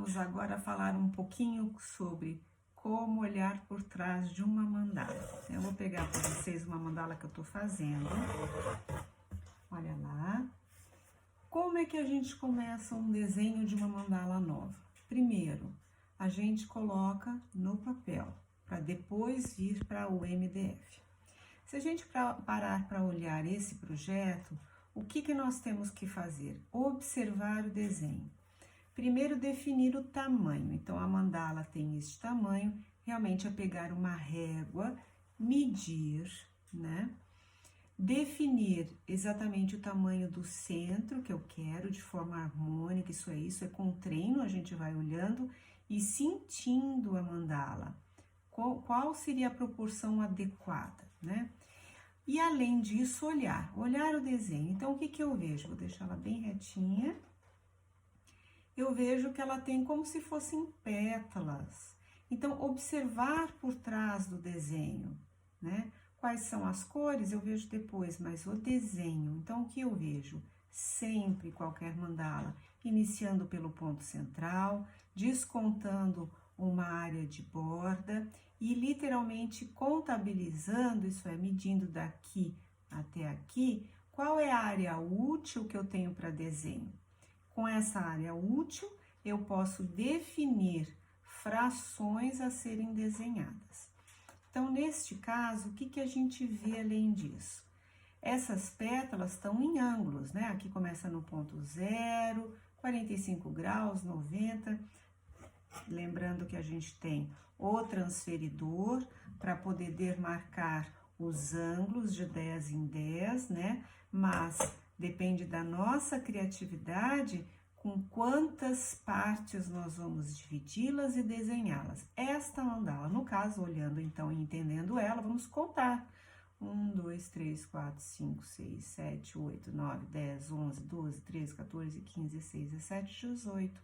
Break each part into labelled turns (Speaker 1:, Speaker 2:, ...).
Speaker 1: Vamos agora falar um pouquinho sobre como olhar por trás de uma mandala. Eu vou pegar para vocês uma mandala que eu tô fazendo. Olha lá. Como é que a gente começa um desenho de uma mandala nova? Primeiro, a gente coloca no papel, para depois vir para o MDF. Se a gente parar para olhar esse projeto, o que nós temos que fazer? Observar o desenho. Primeiro, definir o tamanho. Então, a mandala tem este tamanho. Realmente, é pegar uma régua, medir, né? Definir exatamente o tamanho do centro que eu quero, de forma harmônica. Isso é com treino, a gente vai olhando e sentindo a mandala. Qual seria a proporção adequada, né? E além disso, olhar o desenho. Então, o que eu vejo? Vou deixar ela bem retinha. Eu vejo que ela tem como se fossem pétalas. Então, observar por trás do desenho, né? Quais são as cores, eu vejo depois, mas o desenho. Então, o que eu vejo? Sempre qualquer mandala, iniciando pelo ponto central, descontando uma área de borda e literalmente contabilizando, isso é, medindo daqui até aqui, qual é a área útil que eu tenho para desenho. Com essa área útil, eu posso definir frações a serem desenhadas. Então, neste caso, o que a gente vê além disso? Essas pétalas estão em ângulos, né? Aqui começa no ponto 0, 45 graus, 90. Lembrando que a gente tem o transferidor para poder demarcar os ângulos de 10 em 10, né? Mas depende da nossa criatividade com quantas partes nós vamos dividi-las e desenhá-las. Esta mandala, no caso, olhando então e entendendo ela, vamos contar. 1, 2, 3, 4, 5, 6, 7, 8, 9, 10, 11, 12, 13, 14, 15, 16, 17, 18.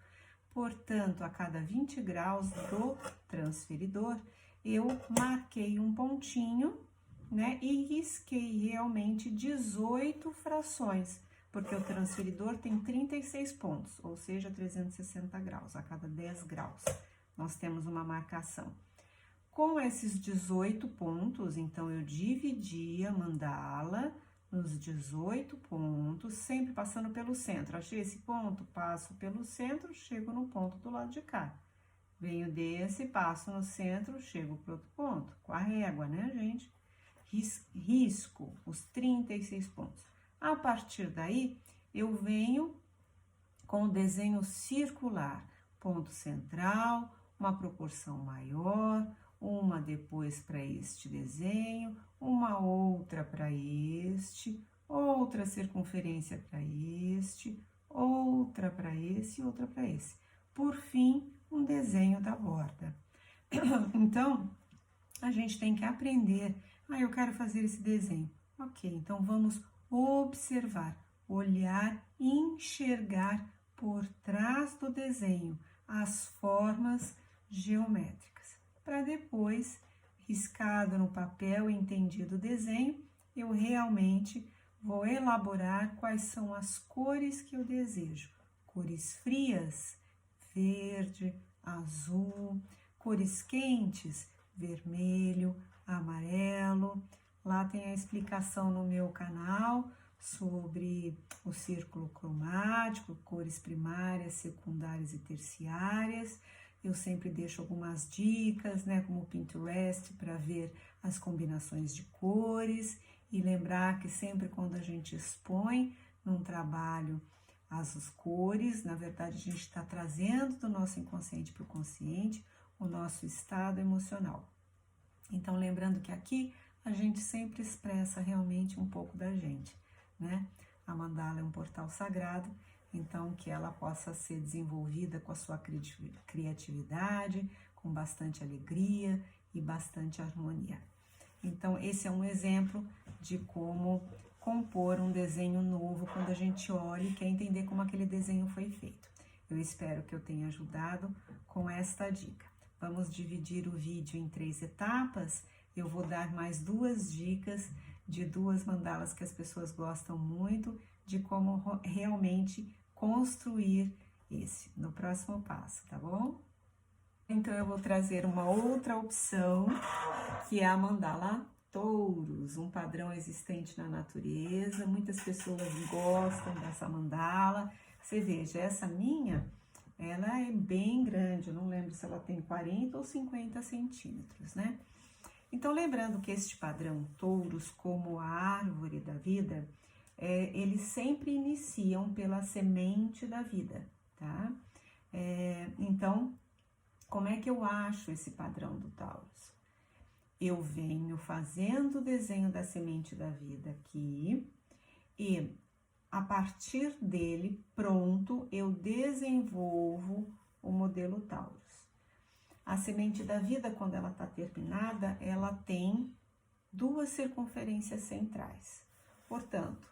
Speaker 1: Portanto, a cada 20 graus do transferidor, eu marquei um pontinho, né? E risquei realmente 18 frações, porque o transferidor tem 36 pontos, ou seja, 360 graus, a cada 10 graus. Nós temos uma marcação. Com esses 18 pontos, então, eu dividi a mandala nos 18 pontos, sempre passando pelo centro. Achei esse ponto, passo pelo centro, chego no ponto do lado de cá. Venho desse, passo no centro, chego para outro ponto, com a régua, né, gente? Risco os 36 pontos. A partir daí, eu venho com o desenho circular, ponto central, uma proporção maior, uma depois para este desenho, uma outra para este, outra circunferência para este, outra para esse e outra para esse. Por fim, um desenho da borda. Então, a gente tem que aprender. Eu quero fazer esse desenho. Ok, então vamos observar, olhar, enxergar por trás do desenho as formas geométricas. Para depois, riscado no papel e entendido o desenho, eu realmente vou elaborar quais são as cores que eu desejo. Cores frias, verde, azul, cores quentes, vermelho, amarelo. Lá tem a explicação no meu canal sobre o círculo cromático, cores primárias, secundárias e terciárias. Eu sempre deixo algumas dicas, né, como o Pinterest, para ver as combinações de cores e lembrar que sempre quando a gente expõe num trabalho as cores, na verdade a gente está trazendo do nosso inconsciente para o consciente o nosso estado emocional. Então, lembrando que aqui a gente sempre expressa realmente um pouco da gente, né? A mandala é um portal sagrado, então que ela possa ser desenvolvida com a sua criatividade, com bastante alegria e bastante harmonia. Então, esse é um exemplo de como compor um desenho novo quando a gente olha e quer entender como aquele desenho foi feito. Eu espero que eu tenha ajudado com esta dica. Vamos dividir o vídeo em 3 etapas. Eu vou dar mais 2 dicas de 2 mandalas que as pessoas gostam muito, de como realmente construir esse no próximo passo, tá bom? Então, eu vou trazer uma outra opção, que é a mandala touros, um padrão existente na natureza. Muitas pessoas gostam dessa mandala. Você veja, essa minha, ela é bem grande, eu não lembro se ela tem 40 ou 50 centímetros, né? Então, lembrando que este padrão touros, como a árvore da vida, eles sempre iniciam pela semente da vida, tá? Então, como é que eu acho esse padrão do Taurus? Eu venho fazendo o desenho da semente da vida aqui e a partir dele, pronto, eu desenvolvo o modelo Taurus. A semente da vida, quando ela está terminada, ela tem 2 circunferências centrais. Portanto,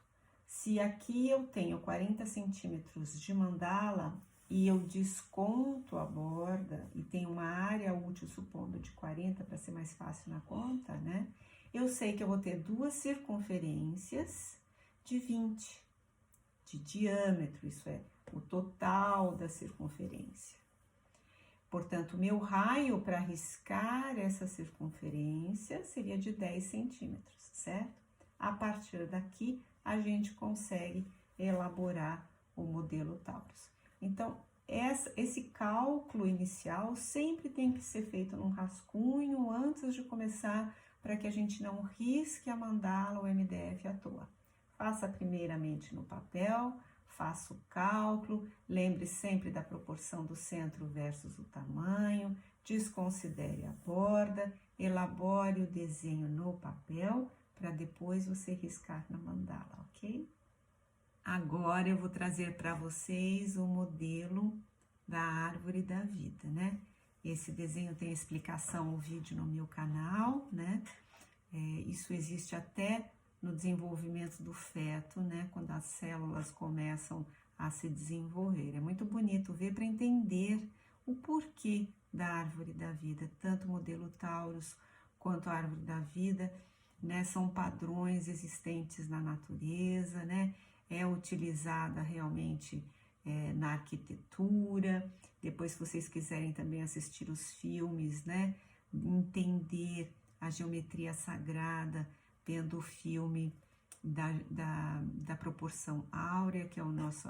Speaker 1: se aqui eu tenho 40 centímetros de mandala e eu desconto a borda e tenho uma área útil, supondo, de 40 para ser mais fácil na conta, né? Eu sei que eu vou ter 2 circunferências de 20 de diâmetro, isso é, o total da circunferência. Portanto, meu raio para riscar essa circunferência seria de 10 centímetros, certo? A partir daqui, a gente consegue elaborar o modelo Taurus. Então, esse cálculo inicial sempre tem que ser feito num rascunho antes de começar, para que a gente não risque a mandala ou MDF à toa. Faça primeiramente no papel, faça o cálculo, lembre sempre da proporção do centro versus o tamanho, desconsidere a borda, elabore o desenho no papel, para depois você riscar na mandala, ok? Agora eu vou trazer para vocês o modelo da árvore da vida, né? Esse desenho tem explicação, o vídeo no meu canal, né? Isso existe até no desenvolvimento do feto, né? Quando as células começam a se desenvolver. É muito bonito ver para entender o porquê da árvore da vida, tanto o modelo Taurus quanto a árvore da vida, né? São padrões existentes na natureza, né? É utilizada realmente na arquitetura. Depois, se vocês quiserem também assistir os filmes, né? Entender a geometria sagrada, vendo o filme da proporção áurea, que é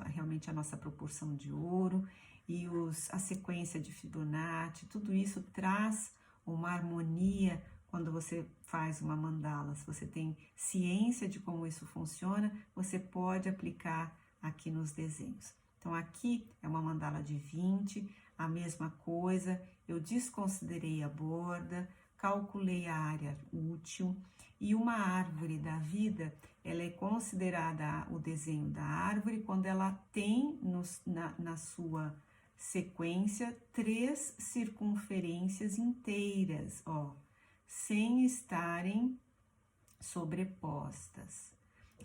Speaker 1: realmente a nossa proporção de ouro, e a sequência de Fibonacci, tudo isso traz uma harmonia quando você faz uma mandala. Se você tem ciência de como isso funciona, você pode aplicar aqui nos desenhos. Então, aqui é uma mandala de 20, a mesma coisa, eu desconsiderei a borda, calculei a área útil, e uma árvore da vida, ela é considerada o desenho da árvore quando ela tem na sua sequência 3 circunferências inteiras, ó, sem estarem sobrepostas.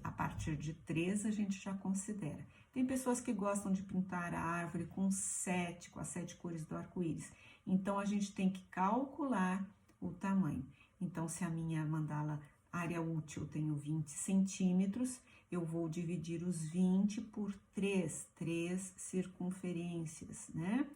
Speaker 1: A partir de 3 a gente já considera. Tem pessoas que gostam de pintar a árvore com as 7 cores do arco-íris. Então, a gente tem que calcular o tamanho. Então, se a minha mandala área útil tenho 20 centímetros, eu vou dividir os 20 por 3 circunferências, né?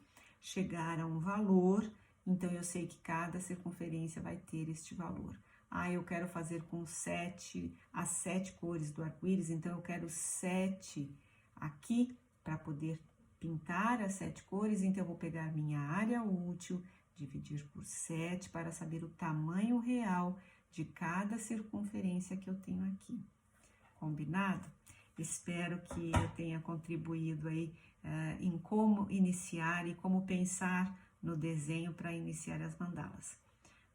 Speaker 1: Chegar a um valor, então eu sei que cada circunferência vai ter este valor. Ah, eu quero fazer com as 7 cores do arco-íris, então eu quero 7 aqui para poder pintar as 7 cores, então eu vou pegar minha área útil, dividir por 7 para saber o tamanho real de cada circunferência que eu tenho aqui. Combinado? Espero que eu tenha contribuído aí em como iniciar e como pensar no desenho para iniciar as mandalas.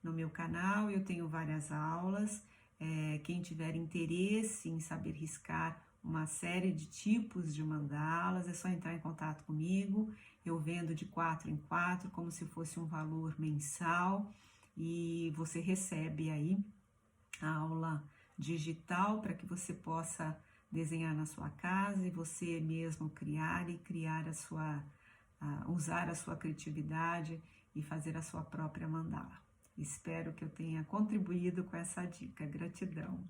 Speaker 1: No meu canal eu tenho várias aulas, quem tiver interesse em saber riscar uma série de tipos de mandalas, é só entrar em contato comigo. Eu vendo de 4 em 4, como se fosse um valor mensal, e você recebe aí a aula digital para que você possa desenhar na sua casa e você mesmo criar usar a sua criatividade e fazer a sua própria mandala. Espero que eu tenha contribuído com essa dica. Gratidão!